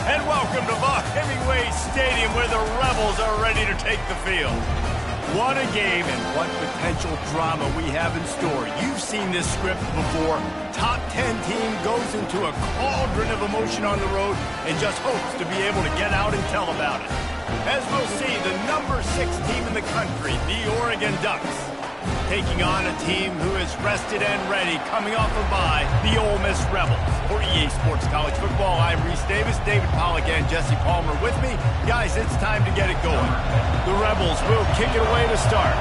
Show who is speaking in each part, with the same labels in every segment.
Speaker 1: And welcome to Hemingway Stadium, where the Rebels are ready to take the field. What a game and what potential drama we have in store. You've seen this script before. Top 10 team goes into a cauldron of emotion on the road and just hopes to be able to get out and tell about it. As we'll see, the number 6 team in the country, the Oregon Ducks, taking on a team who is rested and ready, coming off a bye, the Ole Miss Rebels. For EA Sports College Football, I'm Reese Davis, David Pollack, and Jesse Palmer with me. Guys, it's time to get it going. The Rebels will kick it away to start.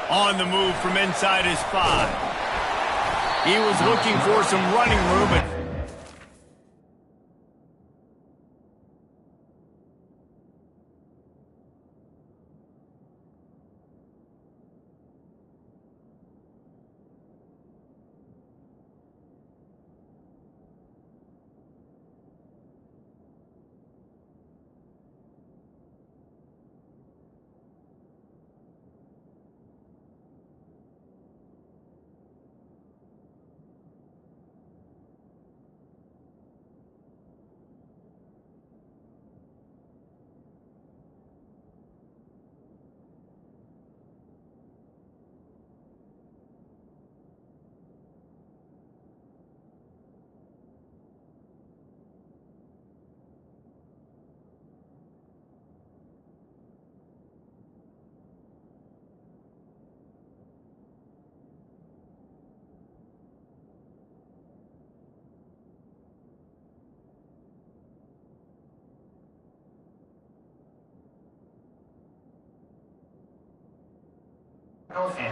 Speaker 1: On the move from inside his 5. He was looking for some running room, but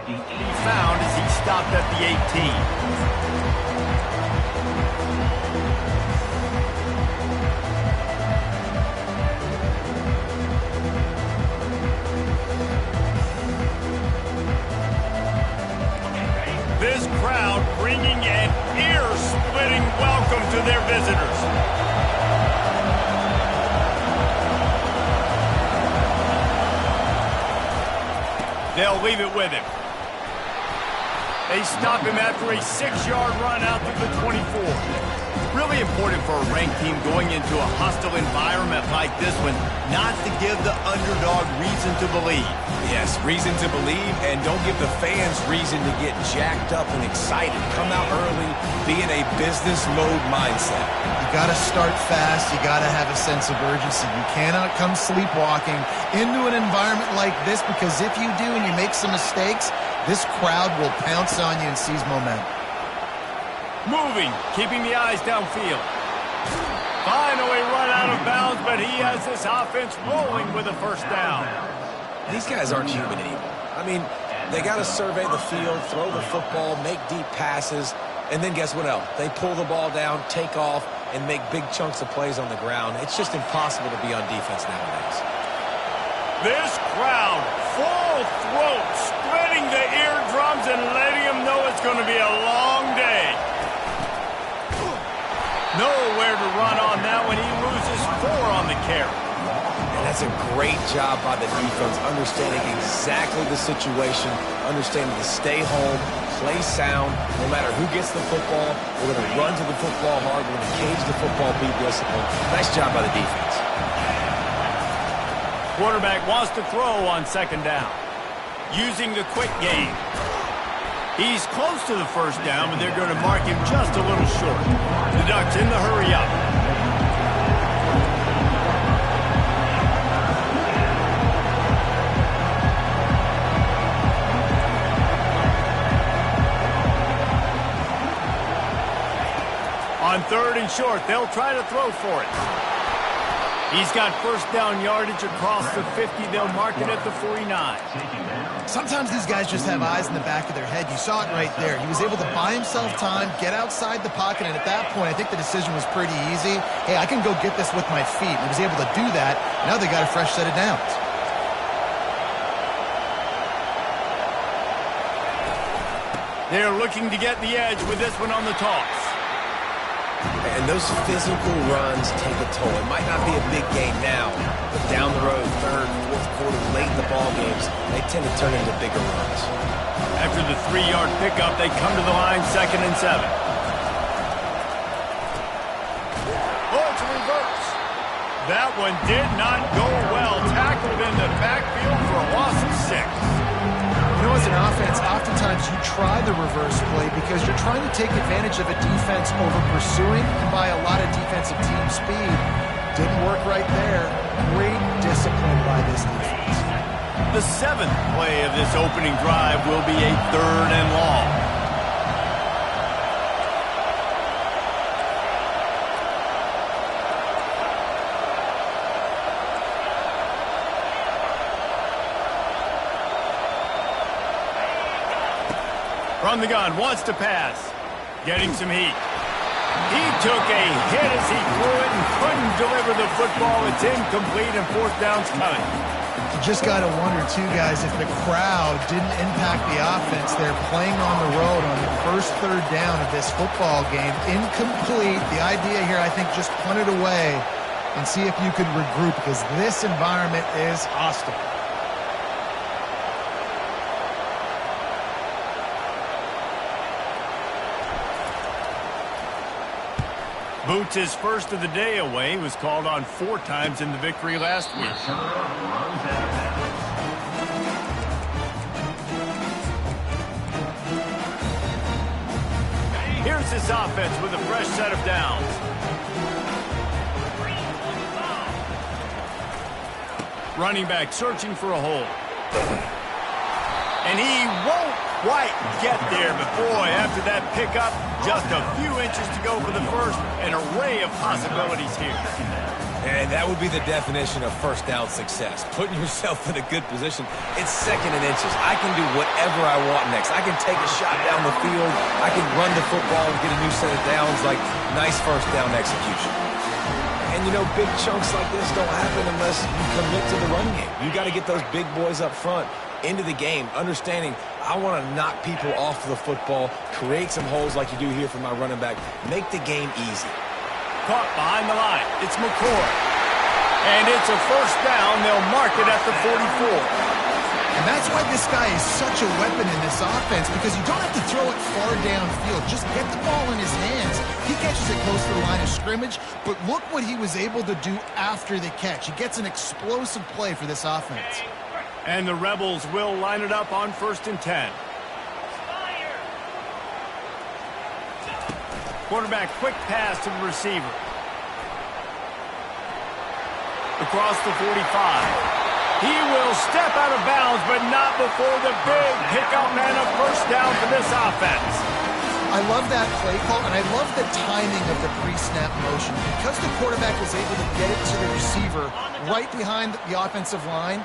Speaker 1: he found as he stopped at the 18. This crowd bringing an ear-splitting welcome to their visitors. They'll leave it with him. They stop him after a 6-yard run out to the 24. Really important for a ranked team going into a hostile environment like this one, not to give the underdog reason to believe.
Speaker 2: Yes, reason to believe, and don't give the fans reason to get jacked up and excited. Come out early, be in a business mode mindset.
Speaker 3: You got to start fast. You got to have a sense of urgency. You cannot come sleepwalking into an environment like this, because if you do and you make some mistakes, this crowd will pounce on you and seize momentum.
Speaker 1: Moving, keeping the eyes downfield. Finally run out of bounds, but he has this offense rolling with a first down.
Speaker 2: These guys aren't human anymore. I mean, they got to survey the field, throw the football, make deep passes, and then guess what else? They pull the ball down, take off, and make big chunks of plays on the ground. It's just impossible to be on defense nowadays.
Speaker 1: This crowd, full throat, splitting the eardrums and letting them know it's going to be a long day. Nowhere to run on that when he loses 4 on the carry.
Speaker 2: And that's a great job by the defense, understanding exactly the situation, understanding to stay home, play sound. No matter who gets the football, we're going to run to the football hard. We're going to cage the football, be disciplined. Nice job by the defense.
Speaker 1: Quarterback wants to throw on 2nd down. Using the quick game. He's close to the first down, but they're going to mark him just a little short. The Ducks in the hurry up. On 3rd and short, they'll try to throw for it. He's got first down yardage across the 50. They'll mark it at the 49.
Speaker 3: Sometimes these guys just have eyes in the back of their head. You saw it right there. He was able to buy himself time, get outside the pocket, and at that point, I think the decision was pretty easy. Hey, I can go get this with my feet. And he was able to do that. Now they got a fresh set of downs.
Speaker 1: They're looking to get the edge with this one on the toss.
Speaker 2: And those physical runs take a toll. It might not be a big gain now, but down the road, third, fourth quarter, late in the ball games, they tend to turn into bigger runs.
Speaker 1: After the 3-yard pickup, they come to the line, 2nd and 7. Oh, it's a reverse. That one did not go well. Tackled in the backfield for a loss of 6.
Speaker 3: You know, as an offense, oftentimes you try the reverse play because you're trying to take advantage of a defense over pursuing and by a lot of defensive team speed. Didn't work right there. Great discipline by this defense.
Speaker 1: The 7th play of this opening drive will be a 3rd and long. From the gun, wants to pass. Getting some heat. He took a hit as he threw it and couldn't deliver the football. It's incomplete and 4th down's coming.
Speaker 3: You just got to wonder, too, guys, if the crowd didn't impact the offense. They're playing on the road on the first 3rd down of this football game. Incomplete. The idea here, I think, just punt it away and see if you could regroup because this environment is hostile.
Speaker 1: Boots' first of the day away was called on 4 times in the victory last week. Here's this offense with a fresh set of downs. Running back searching for a hole. And he won't quite get there, but boy, after that pickup, just a few inches to go for the first. An array of possibilities here.
Speaker 2: And that would be the definition of first down success. Putting yourself in a good position. It's 2nd and inches. I can do whatever I want next. I can take a shot down the field. I can run the football and get a new set of downs. Like, nice first down execution. And, you know, big chunks like this don't happen unless you commit to the running game. You got to get those big boys up front into the game, understanding I want to knock people off the football, create some holes like you do here for my running back, make the game easy.
Speaker 1: Caught behind the line. It's McCoy. And it's a first down. They'll mark it at the 44.
Speaker 3: And that's why this guy is such a weapon in this offense, because you don't have to throw it far downfield. Just get the ball in his hands. He catches it close to the line of scrimmage, but look what he was able to do after the catch. He gets an explosive play for this offense.
Speaker 1: And the Rebels will line it up on 1st and 10. Quarterback, quick pass to the receiver. Across the 45. He will step out of bounds, but not before the big pickup and a first down for this offense.
Speaker 3: I love that play call, and I love the timing of the pre-snap motion. Because the quarterback was able to get it to the receiver right behind the offensive line,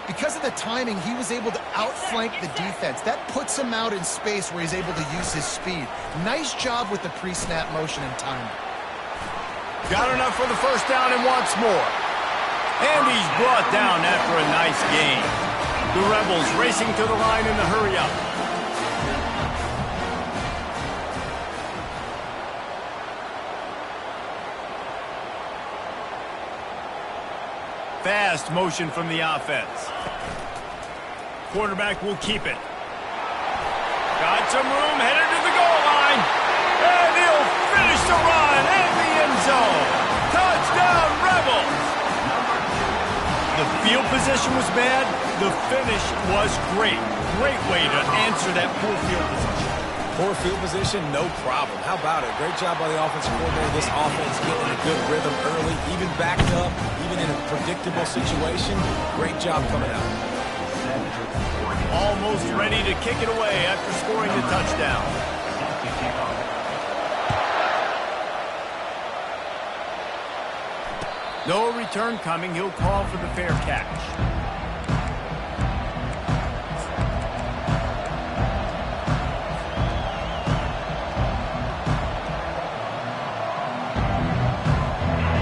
Speaker 3: because of the timing, he was able to outflank the defense. That puts him out in space where he's able to use his speed. Nice job with the pre-snap motion and timing.
Speaker 1: Got enough for the first down and wants more. And he's brought down after a nice gain. The Rebels racing to the line in the hurry-up. Fast motion from the offense. Quarterback will keep it. Got some room, headed to the goal line. And he'll finish the run in the end zone. Touchdown, Rebels! The field position was bad. The finish was great. Great way to answer that poor field position.
Speaker 2: Poor field position, no problem. How about it? Great job by the offensive coordinator. This offense getting in a good rhythm early, even backed up, even in a predictable situation. Great job coming out.
Speaker 1: Almost ready to kick it away after scoring the touchdown. No return coming. He'll call for the fair catch.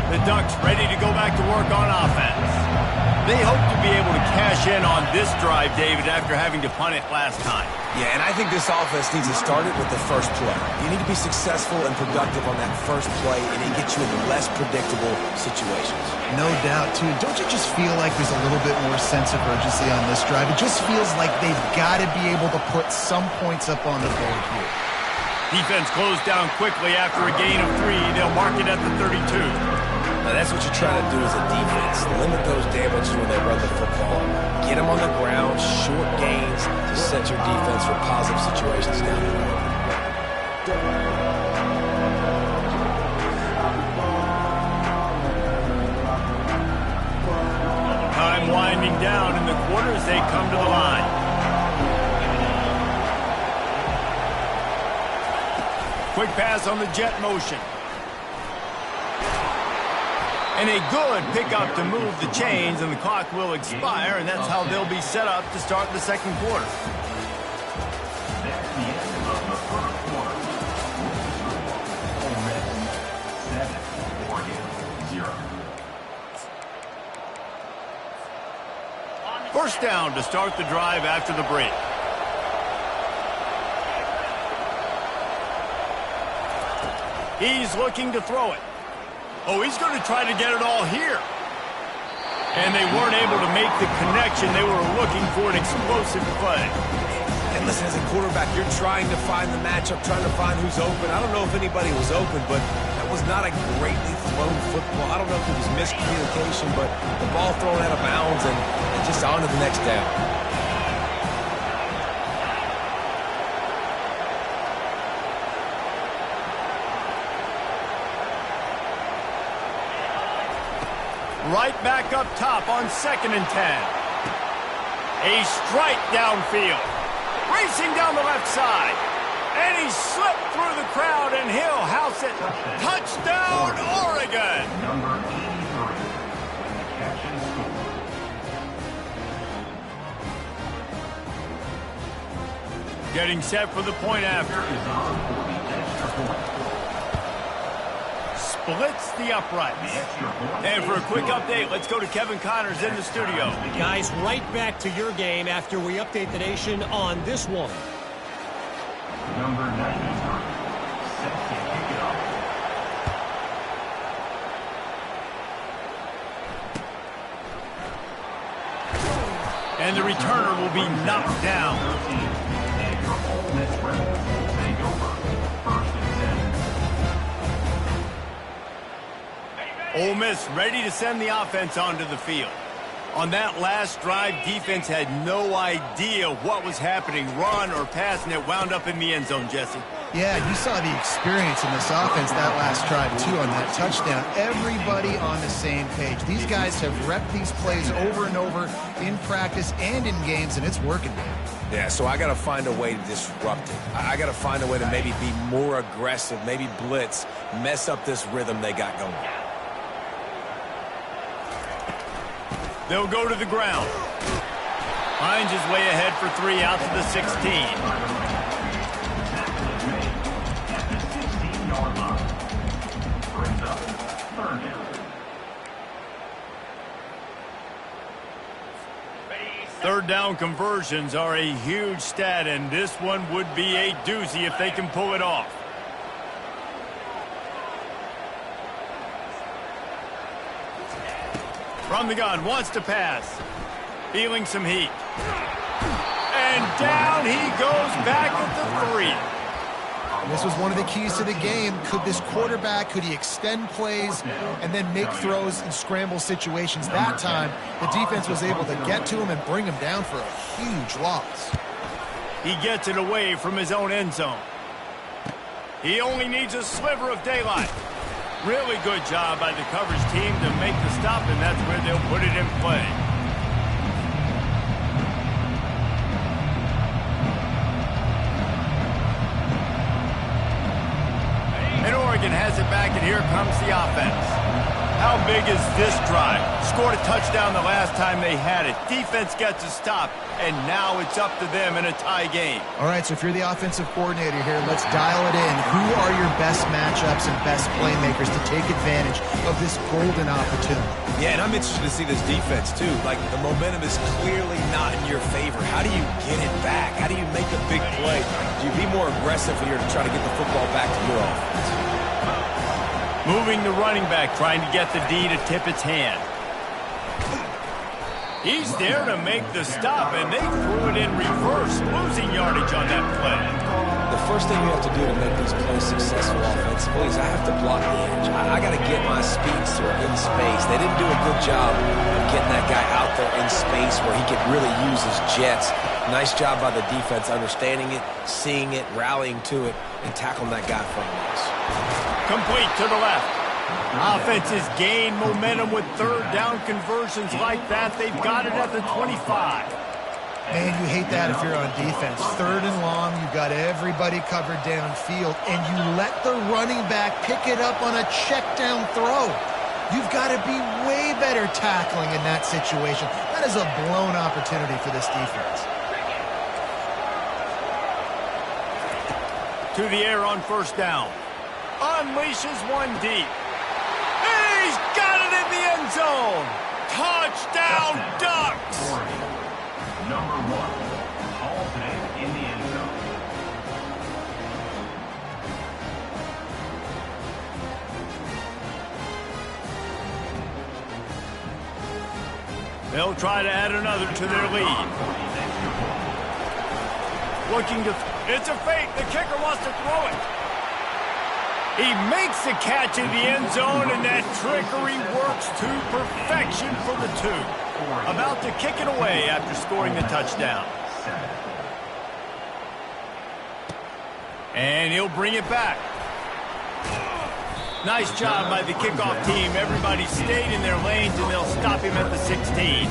Speaker 1: The Ducks ready to go back to work on offense. They hope to be able to cash in on this drive, David, after having to punt it last time.
Speaker 2: Yeah, and I think this offense needs to start it with the first play. You need to be successful and productive on that first play, and it gets you into less predictable situations.
Speaker 3: No doubt, too. Don't you just feel like there's a little bit more sense of urgency on this drive? It just feels like they've got to be able to put some points up on the board here.
Speaker 1: Defense closed down quickly after a gain of 3. They'll mark it at the 32.
Speaker 2: Now, that's what you're trying to do as a defense. Limit those damages when they run the football. Get them on the ground, short gains to set your defense for positive situations down the road.
Speaker 1: Time winding down in the quarter as they come to the line. Quick pass on the jet motion. And a good pickup to move the chains, and the clock will expire, and that's how they'll be set up to start the second quarter. First down to start the drive after the break. He's looking to throw it. Oh, he's going to try to get it all here. And they weren't able to make the connection. They were looking for an explosive play.
Speaker 2: And listen, as a quarterback, you're trying to find the matchup, trying to find who's open. I don't know if anybody was open, but that was not a greatly thrown football. I don't know if it was miscommunication, but the ball thrown out of bounds and just on to the next down.
Speaker 1: Right back up top on 2nd and 10. A strike downfield. Racing down the left side. And he slipped through the crowd, and he'll house it. Touchdown, Oregon!
Speaker 4: Number 83. Catch and score.
Speaker 1: Getting set for the point after. Splits the uprights. And for a quick update, let's go to Kevin Connors in the studio.
Speaker 5: Guys, right back to your game after we update the nation on this one.
Speaker 4: Number 93. Set to kick it off.
Speaker 1: And the returner will be knocked down.
Speaker 4: And your Ole Miss Rebels will take over. 1st and 10.
Speaker 1: Ole Miss ready to send the offense onto the field. On that last drive, defense had no idea what was happening, run or pass, and it wound up in the end zone, Jesse.
Speaker 3: Yeah, you saw the experience in this offense that last drive, too, on that touchdown. Everybody on the same page. These guys have repped these plays over and over in practice and in games, and it's working, man.
Speaker 2: Yeah, so I got to find a way to disrupt it. I got to find a way to maybe be more aggressive, maybe blitz, mess up this rhythm they got going.
Speaker 1: They'll go to the ground. Hines is way ahead for 3 out to the 16.
Speaker 4: At the 16-yard line. Brings up 3rd down.
Speaker 1: Third down conversions are a huge stat, and this one would be a doozy if they can pull it off. From the gun, wants to pass. Feeling some heat. And down he goes back at the 3.
Speaker 3: This was one of the keys to the game. Could this quarterback, could he extend plays and then make throws in scramble situations? That time, the defense was able to get to him and bring him down for a huge loss.
Speaker 1: He gets it away from his own end zone. He only needs a sliver of daylight. Really good job by the coverage team to make the stop, and that's where they'll put it in play. And Oregon has it back, and here comes the offense. How big is this drive? Scored a touchdown the last time they had it. Defense gets a stop, and now it's up to them in a tie game.
Speaker 3: All right, so if you're the offensive coordinator here, let's dial it in. Who are your best matchups and best playmakers to take advantage of this golden opportunity?
Speaker 2: Yeah, and I'm interested to see this defense, too. Like, the momentum is clearly not in your favor. How do you get it back? How do you make a big play? Do you be more aggressive here to try to get the football back to your offense?
Speaker 1: Moving the running back, trying to get the D to tip its hand. He's there to make the stop, and they threw it in reverse, losing yardage on that play.
Speaker 2: The first thing you have to do to make these plays successful offensively is I have to block the edge. I got to get my speedster in space. They didn't do a good job of getting that guy out there in space where he could really use his jets. Nice job by the defense understanding it, seeing it, rallying to it, and tackling that guy from us.
Speaker 1: Complete to the left. Offenses gain momentum with third down conversions like that. They've got it at the 25.
Speaker 3: Man, you hate that if you're on defense. Third and long, you got everybody covered downfield, and you let the running back pick it up on a check down throw. You've got to be way better tackling in that situation. That is a blown opportunity for this defense.
Speaker 1: To the air on first down. Unleashes one deep. He's got it in the end zone. Touchdown, Ducks.
Speaker 4: Number 1, all today in the end zone.
Speaker 1: They'll try to add another to their lead. Looking to... It's a fake. The kicker wants to throw it. He makes the catch in the end zone, and that trickery works to perfection for the two. About to kick it away after scoring the touchdown. And he'll bring it back. Nice job by the kickoff team. Everybody stayed in their lanes, and they'll stop him at the 16.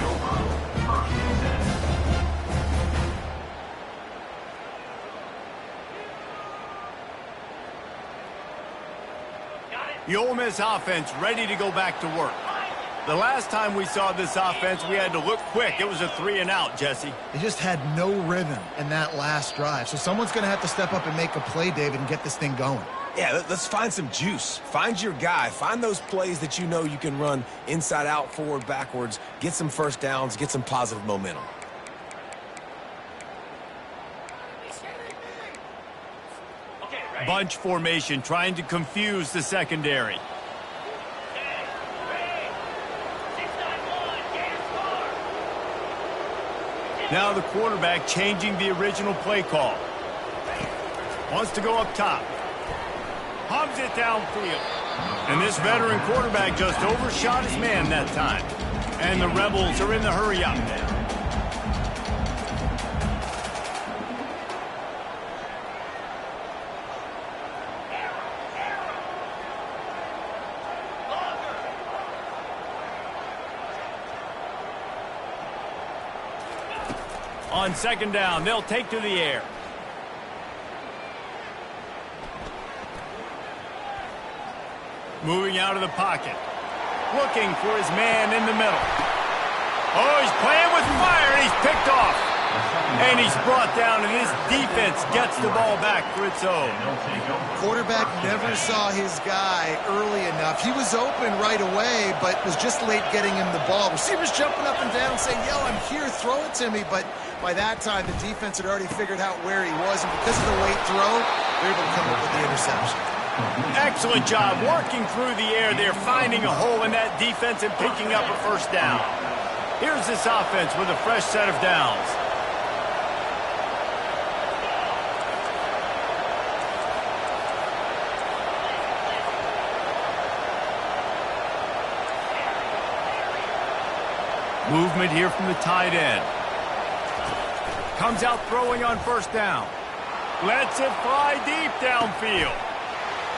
Speaker 1: The Ole Miss offense ready to go back to work. The last time we saw this offense, we had to look quick. It was a 3-and-out, Jesse.
Speaker 3: They just had no rhythm in that last drive. So someone's going to have to step up and make a play, David, and get this thing going.
Speaker 2: Yeah, let's find some juice. Find your guy. Find those plays that you know you can run inside out, forward, backwards. Get some first downs. Get some positive momentum.
Speaker 1: Bunch formation, trying to confuse the secondary. Now the quarterback changing the original play call. Wants to go up top. Hums it downfield. And this veteran quarterback just overshot his man that time. And the Rebels are in the hurry-up. On second down, they'll take to the air. Moving out of the pocket. Looking for his man in the middle. Oh, he's playing with fire, and he's picked off. And he's brought down, and his defense gets the ball back for its own.
Speaker 3: Quarterback never saw his guy early enough. He was open right away, but was just late getting him the ball. Receivers jumping up and down saying, yo, I'm here, throw it to me. But by that time, the defense had already figured out where he was, and because of the late throw, they're able to come up with the interception.
Speaker 1: Excellent job working through the air there, finding a hole in that defense and picking up a first down. Here's this offense with a fresh set of downs. Movement here from the tight end. Comes out throwing on first down. Lets it fly deep downfield.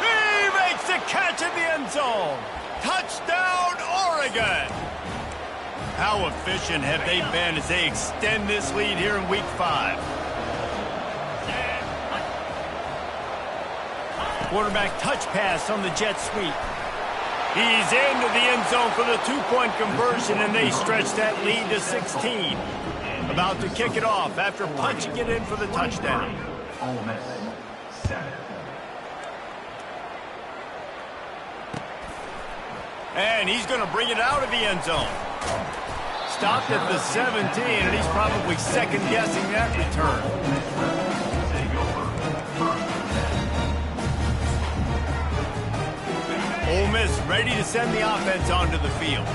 Speaker 1: He makes the catch in the end zone. Touchdown, Oregon. How efficient have they been as they extend this lead here in Week 5? Quarterback touch pass on the jet sweep. He's into the end zone for the two-point conversion, and they stretch that lead to 16. About to kick it off after punching it in for the touchdown.
Speaker 4: Ole Miss, 7.
Speaker 1: And he's going to bring it out of the end zone. Stopped at the 17, and he's probably second-guessing that return. Ole Miss ready to send the offense onto the field.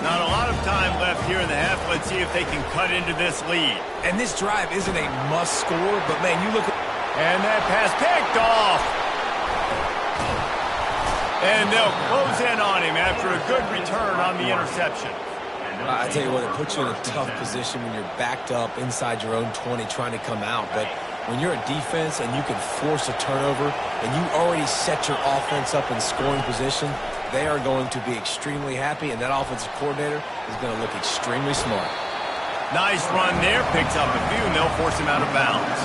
Speaker 1: Not a lot of time left here in the half. Let's see if they can cut into this lead.
Speaker 2: And this drive isn't a must score, but, man, you look at...
Speaker 1: And that pass picked off. And they'll close in on him after a good return on the interception.
Speaker 2: I tell you what, it puts you in a tough position when you're backed up inside your own 20 trying to come out. But when you're a defense and you can force a turnover and you already set your offense up in scoring position, they are going to be extremely happy, and that offensive coordinator is going to look extremely smart.
Speaker 1: Nice run there. Picks up a few, and they'll force him out of bounds.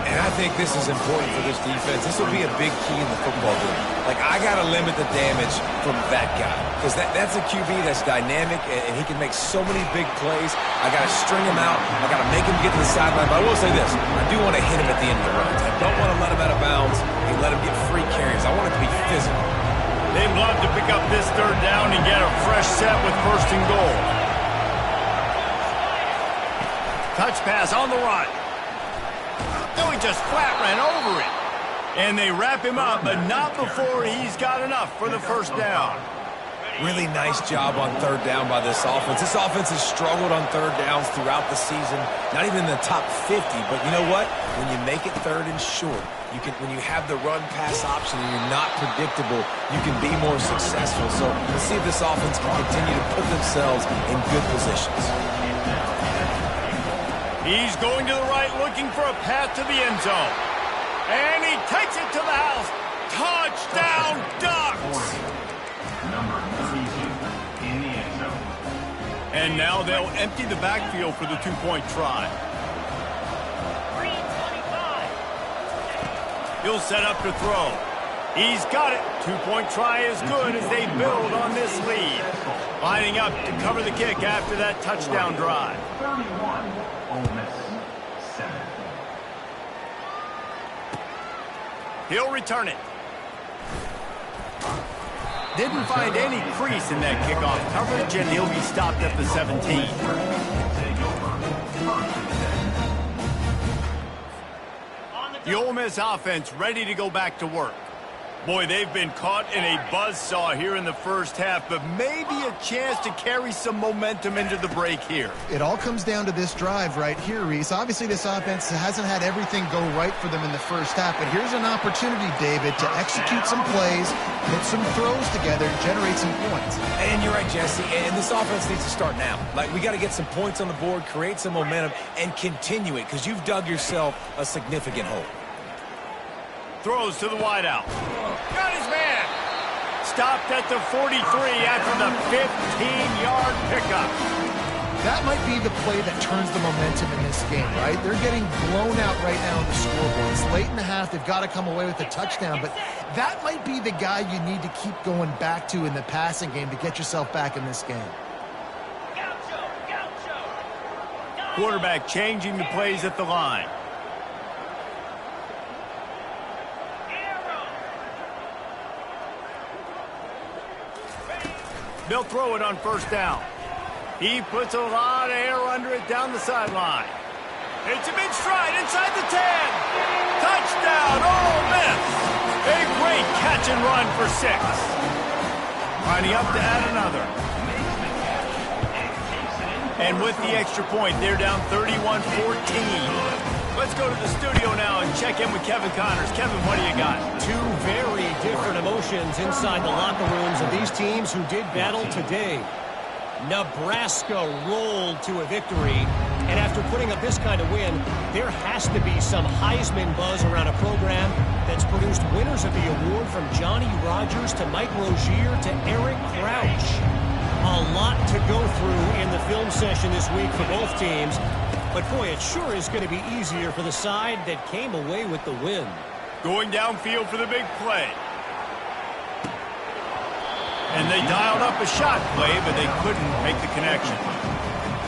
Speaker 2: And I think this is important for this defense. This will be a big key in the football game. Like, I got to limit the damage from that guy. Because that's a QB that's dynamic, and he can make so many big plays. I got to string him out. I got to make him get to the sideline. But I will say this. I do want to hit him at the end of the runs. I don't want to let him out of bounds and let him get free carries. I want it to be physical.
Speaker 1: They'd love to pick up this third down and get a fresh set with first and goal. Touch pass on the run. No, he just flat ran over it. And they wrap him up, but not before he's got enough for the first down.
Speaker 2: Really nice job on third down by this offense. This offense has struggled on third downs throughout the season. Not even in the top 50, but you know what? When you make it third and short, when you have the run-pass option and you're not predictable, you can be more successful. So let's see if this offense can continue to put themselves in good positions.
Speaker 1: He's going to the right, looking for a path to the end zone. And he takes it to the house. Touchdown, Ducks!
Speaker 4: Number 32 in the end zone.
Speaker 1: And now they'll empty the backfield for the two-point try. He'll set up to throw. He's got it. Two-point try is good as they build on this lead. Lining up to cover the kick after that touchdown drive.
Speaker 4: 31, Ole Miss, 7.
Speaker 1: He'll return it. Didn't find any crease in that kickoff coverage, and he'll be stopped at the 17. The Ole Miss offense ready to go back to work. Boy, they've been caught in a buzzsaw here in the first half, but maybe a chance to carry some momentum into the break here.
Speaker 3: It all comes down to this drive right here, Reese. Obviously, this offense hasn't had everything go right for them in the first half, but here's an opportunity, David, to execute some plays, put some throws together, and generate some points.
Speaker 2: And you're right, Jesse, and this offense needs to start now. Like, we got to get some points on the board, create some momentum, and continue it, because you've dug yourself a significant hole.
Speaker 1: Throws to the wideout. Got his man. Stopped at the 43 after the 15-yard pickup.
Speaker 3: That might be the play that turns the momentum in this game, right? They're getting blown out right now on the scoreboard. It's late in the half. They've got to come away with a touchdown, but that might be the guy you need to keep going back to in the passing game to get yourself back in this game.
Speaker 1: Quarterback changing the plays at the line. They'll throw it on first down. He puts a lot of air under it down the sideline. It's him in stride inside the 10. Touchdown, Ole Miss. A great catch and run for 6. Lining up to add another. And with the extra point, they're down 31-14. Let's go to the studio now and check in with Kevin Connors. Kevin, what do you got?
Speaker 5: Two very different emotions inside the locker rooms of these teams who did battle today. Nebraska rolled to a victory, and after putting up this kind of win, there has to be some Heisman buzz around a program that's produced winners of the award from Johnny Rodgers to Mike Rozier to Eric Crouch. A lot to go through in the film session this week for both teams. But, boy, it sure is going to be easier for the side that came away with the win.
Speaker 1: Going downfield for the big play. And they dialed up a shot play, but they couldn't make the connection.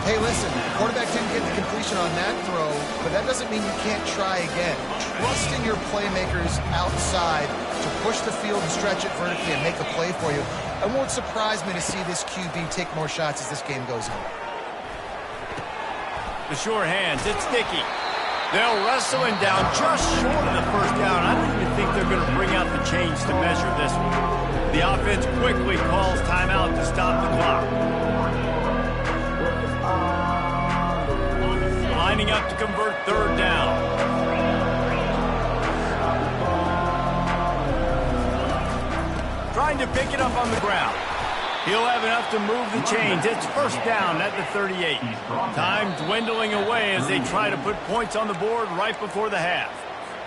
Speaker 3: Hey, listen, the quarterback didn't get the completion on that throw, but that doesn't mean you can't try again. Trusting your playmakers outside to push the field and stretch it vertically and make a play for you. It won't surprise me to see this QB take more shots as this game goes on.
Speaker 1: The sure hands, it's Dickey. They'll wrestle him down just short of the first down. I don't even think they're going to bring out the chains to measure this one. The offense quickly calls timeout to stop the clock. Lining up to convert third down. Trying to pick it up on the ground. He'll have enough to move the chains. It's first down at the 38. Time dwindling away as they try to put points on the board right before the half.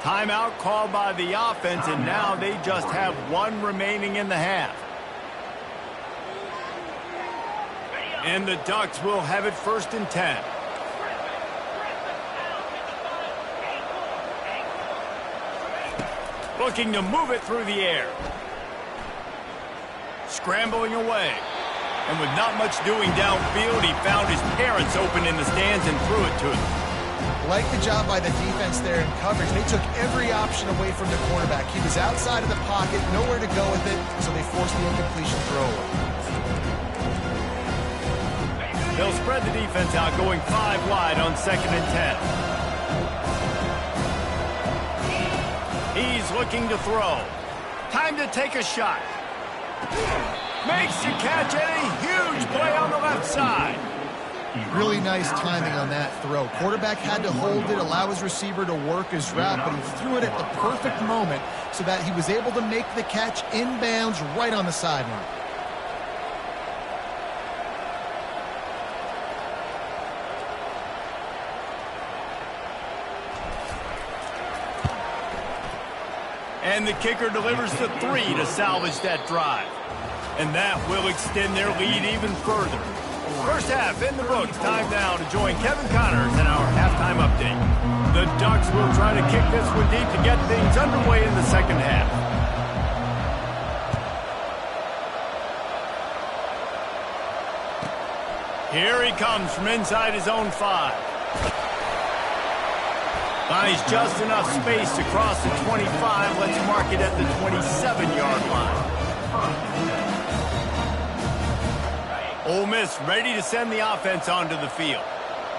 Speaker 1: Timeout called by the offense, and now they just have one remaining in the half. And the Ducks will have it first and 10. Looking to move it through the air. Scrambling away. And with not much doing downfield, he found his parents open in the stands and threw it to them.
Speaker 3: Like the job by the defense there in coverage. They took every option away from the quarterback. He was outside of the pocket, nowhere to go with it, so they forced the incompletion throwaway.
Speaker 1: They'll spread the defense out, going 5 wide on 2nd and 10. He's looking to throw. Time to take a shot. Makes the catch, and a huge play on the left side.
Speaker 3: Really nice timing on that throw. Quarterback had to hold it, allow his receiver to work his route, but he threw it at the perfect moment so that he was able to make the catch inbounds right on the sideline.
Speaker 1: And the kicker delivers the 3 to salvage that drive. And that will extend their lead even further. First half in the books. Time now to join Kevin Connors in our halftime update. The Ducks will try to kick this one deep to get things underway in the second half. Here he comes from inside his own 5. Finds just enough space to cross the 25. Let's mark it at the 27-yard line. Ole Miss ready to send the offense onto the field.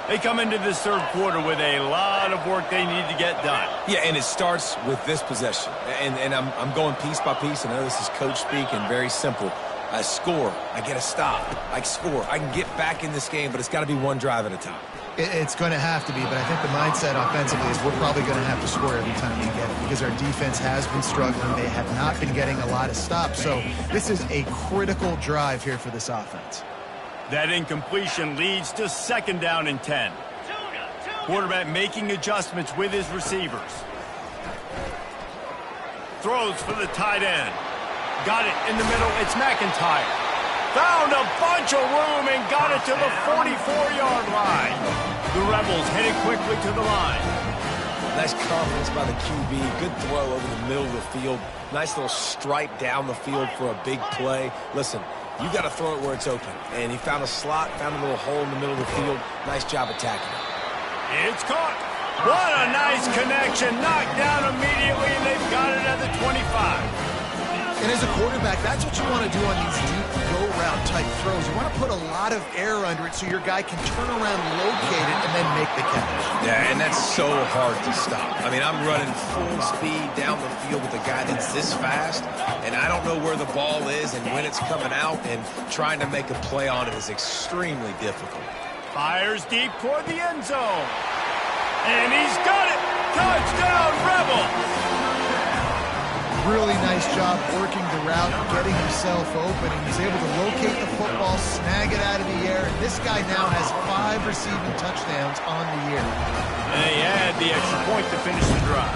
Speaker 1: They come into this third quarter with a lot of work they need to get done.
Speaker 2: Yeah, and it starts with this possession. And I'm going piece by piece. I know this is coach speak and very simple. I score. I get a stop. I score. I can get back in this game, but it's got to be one drive at a time.
Speaker 3: It's going to have to be, but I think the mindset offensively is we're probably going to have to score every time we get it because our defense has been struggling. They have not been getting a lot of stops, so this is a critical drive here for this offense.
Speaker 1: That incompletion leads to 2nd down and 10. Quarterback making adjustments with his receivers. Throws for the tight end. Got it in the middle. It's McIntyre. Found a bunch of room and got it to the 44-yard line. The Rebels headed quickly to the line.
Speaker 2: Nice confidence by the QB. Good throw over the middle of the field. Nice little stripe down the field for a big play. Listen, you got to throw it where it's open. And he found a slot, found a little hole in the middle of the field. Nice job attacking it.
Speaker 1: It's caught. What a nice connection. Knocked down immediately, and they've got it at the 25.
Speaker 3: And as a quarterback, that's what you want to do on these deep go-route type throws. You want to put a lot of air under it so your guy can turn around, locate it, and then make the catch.
Speaker 2: Yeah, and that's so hard to stop. I mean, I'm running full speed down the field with a guy that's this fast, and I don't know where the ball is and when it's coming out, and trying to make a play on it is extremely difficult.
Speaker 1: Fires deep toward the end zone. And he's got it. Touchdown, Rebels.
Speaker 3: Really nice job working the route, getting himself open, and he's able to locate the football, snag it out of the air, and this guy now has 5 receiving touchdowns on the year.
Speaker 1: And they add the extra point to finish the drive.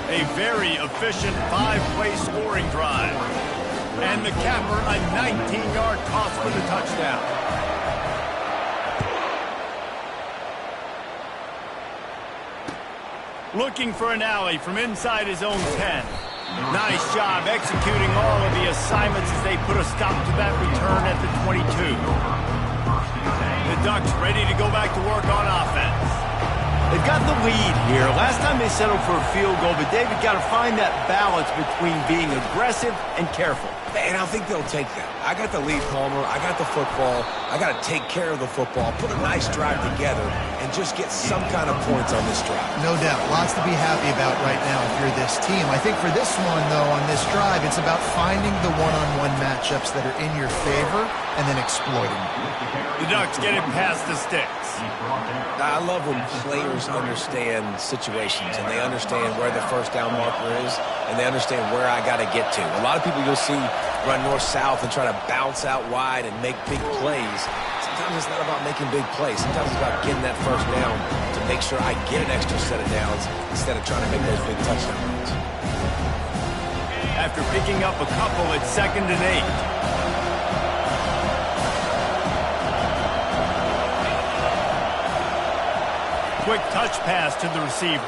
Speaker 1: A very efficient 5-play scoring drive. And the capper, a 19-yard toss for the touchdown. Looking for an alley from inside his own 10. Nice nice job executing all of the assignments as they put a stop to that return at the 22. The Ducks ready to go back to work on offense. They've got the lead here. Last time they settled for a field goal, but David got to find that balance between being aggressive and careful.
Speaker 2: And I think they'll take that. I got the lead, Palmer. I got the football. I got to take care of the football, put a nice drive together, and just get some kind of points on this drive.
Speaker 3: No doubt. Lots to be happy about right now if you're this team. I think for this one, though, on this drive, it's about finding the one-on-one matchups that are in your favor and then exploiting them.
Speaker 1: The Ducks get it past the sticks.
Speaker 2: I love when players understand situations and they understand where the first down marker is and they understand where I got to get to. A lot of people you'll see run north-south and try to bounce out wide and make big plays. Sometimes it's not about making big plays. Sometimes it's about getting that first down to make sure I get an extra set of downs instead of trying to make those big touchdown runs.
Speaker 1: After picking up a couple, it's 2nd and 8. Quick touch pass to the receiver.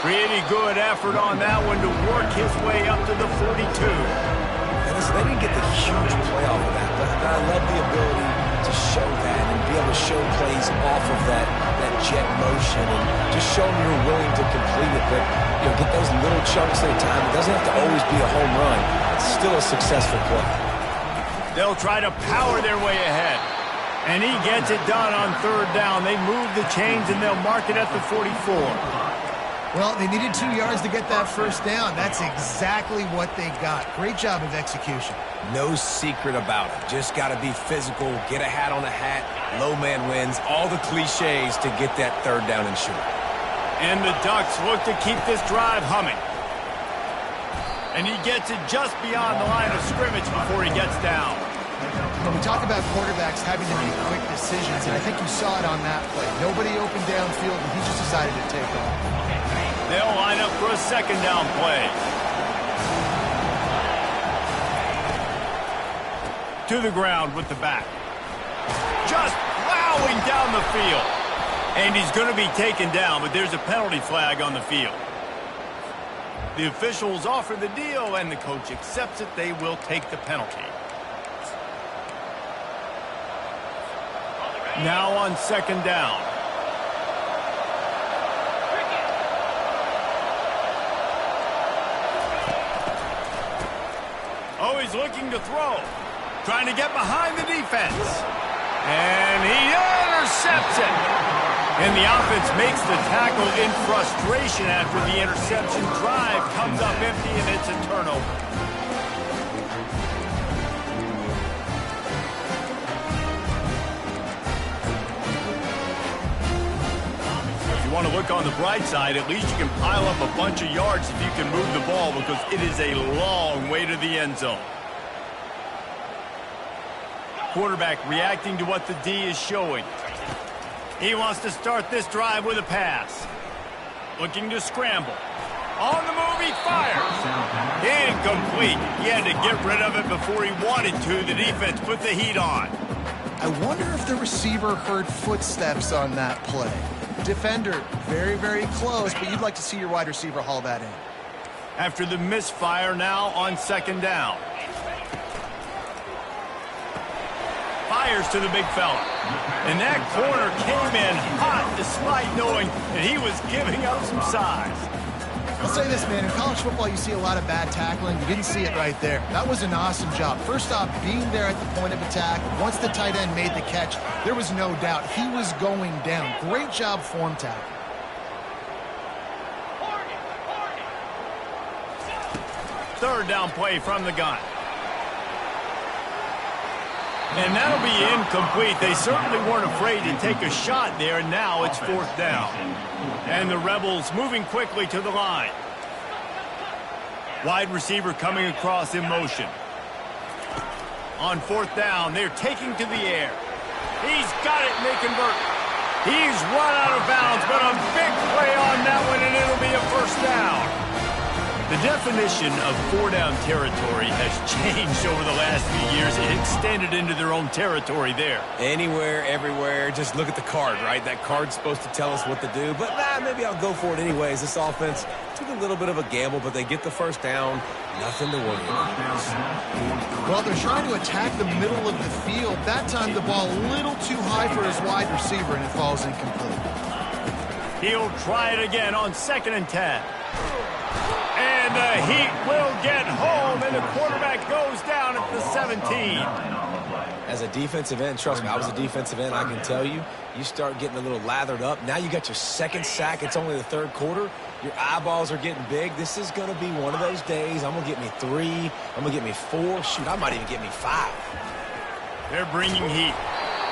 Speaker 1: Pretty good effort on that one to work his way up to the 42.
Speaker 2: And listen, they didn't get the huge play off of that, but I love the ability to show that and be able to show plays off of that jet motion and just show them you're willing to complete it, but get those little chunks at a time. It doesn't have to always be a home run. It's still a successful play.
Speaker 1: They'll try to power their way ahead. And he gets it done on 3rd down. They move the chains, and they'll mark it at the 44.
Speaker 3: Well, they needed 2 yards to get that first down. That's exactly what they got. Great job of execution.
Speaker 2: No secret about it. Just got to be physical, get a hat on a hat, low man wins, all the cliches to get that 3rd down and short.
Speaker 1: And the Ducks look to keep this drive humming. And he gets it just beyond the line of scrimmage before he gets down.
Speaker 3: When we talk about quarterbacks having to make quick decisions, and I think you saw it on that play. Nobody opened downfield, and he just decided to take off.
Speaker 1: They'll line up for a 2nd down play. To the ground with the back. Just plowing down the field. And he's going to be taken down, but there's a penalty flag on the field. The officials offer the deal, and the coach accepts it. They will take the penalty. Now on 2nd down. Oh, he's looking to throw. Trying to get behind the defense. And he intercepts it. And the offense makes the tackle in frustration after the interception. Drive comes up empty, and it's a turnover. You want to look on the bright side, at least you can pile up a bunch of yards if you can move the ball because it is a long way to the end zone. Quarterback reacting to what the D is showing. He wants to start this drive with a pass. Looking to scramble. On the move, he fires. Incomplete. He had to get rid of it before he wanted to. The defense put the heat on.
Speaker 3: I wonder if the receiver heard footsteps on that play. Defender, very, very close, but you'd like to see your wide receiver haul that in.
Speaker 1: After the misfire, now on 2nd down. Fires to the big fella. And that corner came in hot despite knowing that he was giving up some size.
Speaker 3: I'll say this, man. In college football, you see a lot of bad tackling. You didn't see it right there. That was an awesome job. First off, being there at the point of attack. Once the tight end made the catch, there was no doubt he was going down. Great job form tackle.
Speaker 1: Third down play from the gun. And that'll be incomplete. They certainly weren't afraid to take a shot there. Now it's 4th down. And the Rebels moving quickly to the line. Wide receiver coming across in motion. On 4th down, they're taking to the air. He's got it, and they convert. He's run out of bounds, but a big play on that one, and it'll be a 1st down. The definition of 4-down territory has changed over the last few years. It extended into their own territory there.
Speaker 2: Anywhere, everywhere, just look at the card, right? That card's supposed to tell us what to do, but maybe I'll go for it anyways. This offense Took a little bit of a gamble, but they get the first down. Nothing to worry about.
Speaker 3: Well, they're trying to attack the middle of the field. That time the ball a little too high for his wide receiver, and it falls incomplete.
Speaker 1: He'll try it again on 2nd and 10. And the Heat will get home, and the quarterback goes down at the 17.
Speaker 2: As a defensive end, trust me, I was a defensive end. I can tell you, you start getting a little lathered up. Now you got your 2nd sack. It's only the 3rd quarter. Your eyeballs are getting big. This is going to be one of those days. I'm going to get me 3. I'm going to get me 4. Shoot, I might even get me 5.
Speaker 1: They're bringing heat.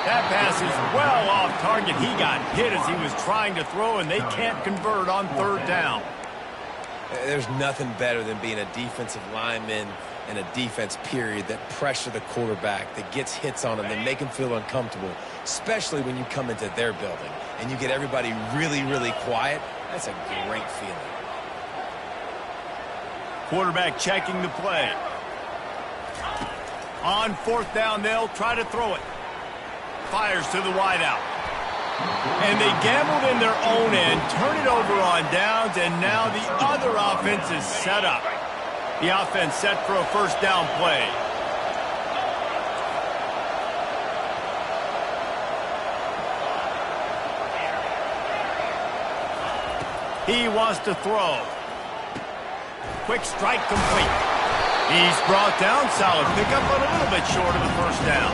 Speaker 1: That pass is well off target. He got hit as he was trying to throw, and they can't convert on 3rd down.
Speaker 2: There's nothing better than being a defensive lineman and a defense period that pressure the quarterback, that gets hits on him, that make him feel uncomfortable, especially when you come into their building and you get everybody really, really quiet. That's a great feeling.
Speaker 1: Quarterback checking the play. On 4th down, they'll try to throw it. Fires to the wideout. And they gambled in their own end, turn it over on downs, and now the other offense is set up. The offense set for a 1st down play. He wants to throw. Quick strike complete. He's brought down. Solid pickup, but a little bit short of the 1st down.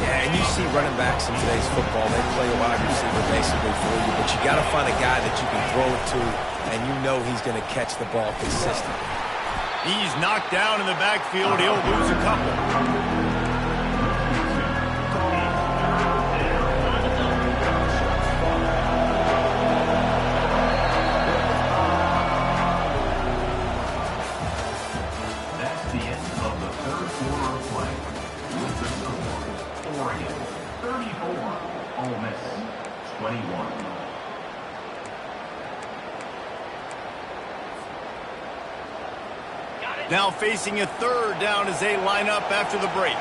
Speaker 2: Yeah, and you see running backs in today's football, they play a wide receiver basically for you, but you got to find a guy that you can throw it to, and you know he's going to catch the ball consistently.
Speaker 1: He's knocked down in the backfield. He'll lose a couple. Now facing a 3rd down as they line up after the break.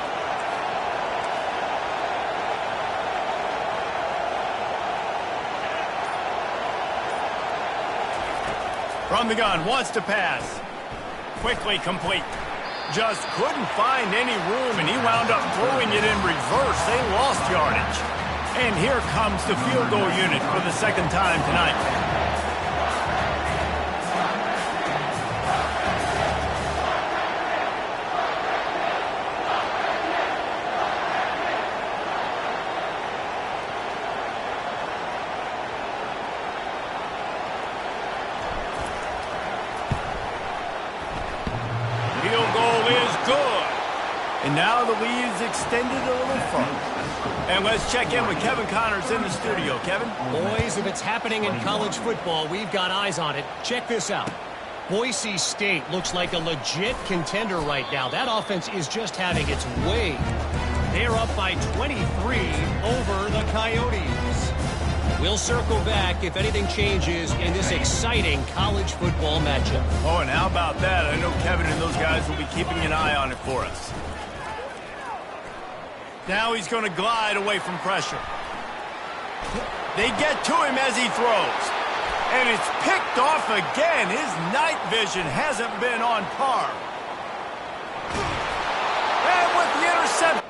Speaker 1: From the gun, wants to pass. Quickly complete. Just couldn't find any room, and he wound up throwing it in reverse. They lost yardage. And here comes the field goal unit for the 2nd time tonight. And now the lead is extended a little further. And let's check in with Kevin Connors in the studio. Kevin?
Speaker 5: Boys, if it's happening in college football, we've got eyes on it. Check this out. Boise State looks like a legit contender right now. That offense is just having its way. They're up by 23 over the Coyotes. We'll circle back if anything changes in this exciting college football matchup.
Speaker 1: Oh, and how about that? I know Kevin and those guys will be keeping an eye on it for us. Now he's going to glide away from pressure. They get to him as he throws. And it's picked off again. His night vision hasn't been on par. And with the interception.